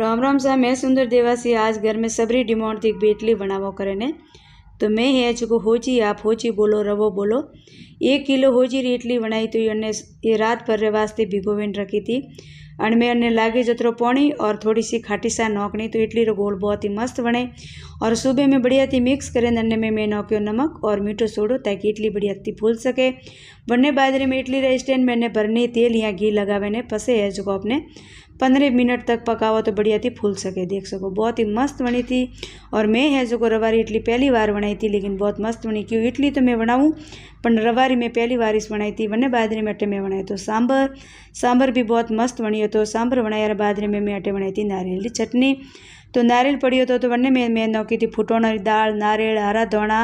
राम राम सा मैं सुंदर देवासी आज घर में सबरी डिमांड थी एक बेटली बनावो करे ने तो मैं है जो होजी आप होजी बोलो रवो बोलो 1 किलो होजी री इडली बनाई तो ये रात भर वास्ते भिगोवीने रखी थी और मैं अने लागे जतरो पानी और थोड़ी सी खाटी सा नौकनी तो इडली रो गोल बहुत ही मस्त बने। और सुबह में बढ़िया थी मिक्स करें अने मैं नौक्यो नमक और मीठो सोडो ताकि इडली बढ़िया थी फूल सके। बने बाजरे में इडली रे स्टैंड मैंने भरनी तेल या घी लगावे ने पसे है जो आपने 15 मिनट तक पकाओ तो बढ़िया थी फूल सके। देख सको बहुत ही मस्त बनी थी। और मैं है जो रवारी इडली पहली बार बनाई थी लेकिन बहुत मस्त बनी। क्यों इडली तो मैं बनाऊँ पर रवारी में पहली बार इस बनाई थी। वने बाजरे में अटे में बनाई तो सांबर भी बहुत मस्त बनी तो सांबर बनाया बाजरे में मैं अटे बनाई थी नारियल की चटनी। तो नारियल पड़ी तो वने में मैं नौकी थी फुटोना दाल नारियल हरा धोना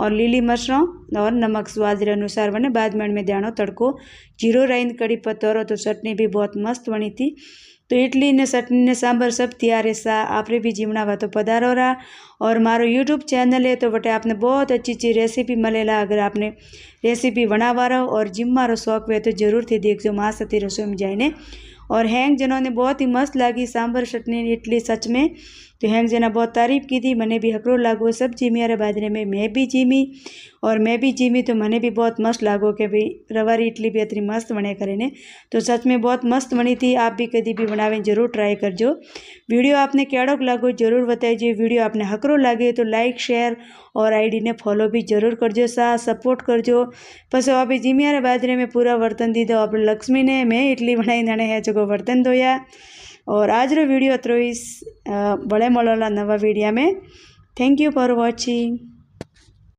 और लीली मरचों और नमक स्वाद अनुसार। वने बाद में दाणो तड़को जीरो राइन कड़ी पत्तों तो चटनी भी बहुत मस्त बनी थी। तो इडली ने चटनी ने सांबर सब तैयार है सा आपरे भी जीवना तो पधारो रहा। और मारो यूट्यूब चैनल है तो बटे आपने बहुत अच्छी अच्छी रेसिपी मिलेला। अगर आपने रेसिपी बनावा रहो और जिम मारो शौक है तो जरूर थी देखो माँ सती रसोई में जाइने। और हैंग जनों ने बहुत ही मस्त लगी सांबर चटनी इडली सच में। तो हैंग जना बहुत तारीफ़ की थी मने भी हकरो लागो सब जीमी यार बाजरे में मैं भी जीमी और मैं भी जीमी तो मने भी बहुत मस्त लागो कि भाई रवारी इडली भी इतनी मस्त बने करे ने। तो सच में बहुत मस्त बनी थी। आप भी कभी भी बनावे जरूर ट्राई करजो। वीडियो आपने केड़ोक लागो जरूर बताइए। वीडियो आपने हकरो लागे तो लाइक शेयर और आईडी ने फॉलो भी जरूर करजो सा सपोर्ट करजो। पसो आप जीमी यार बाजरे में पूरा बर्तन दीदो आप लक्ष्मी ने मैं इडली बनाई नाने है जो बर्तन धोया। और आज रो वीडियो अत्रो इस बड़े मलोला नवा वीडियो में। Thank you for watching.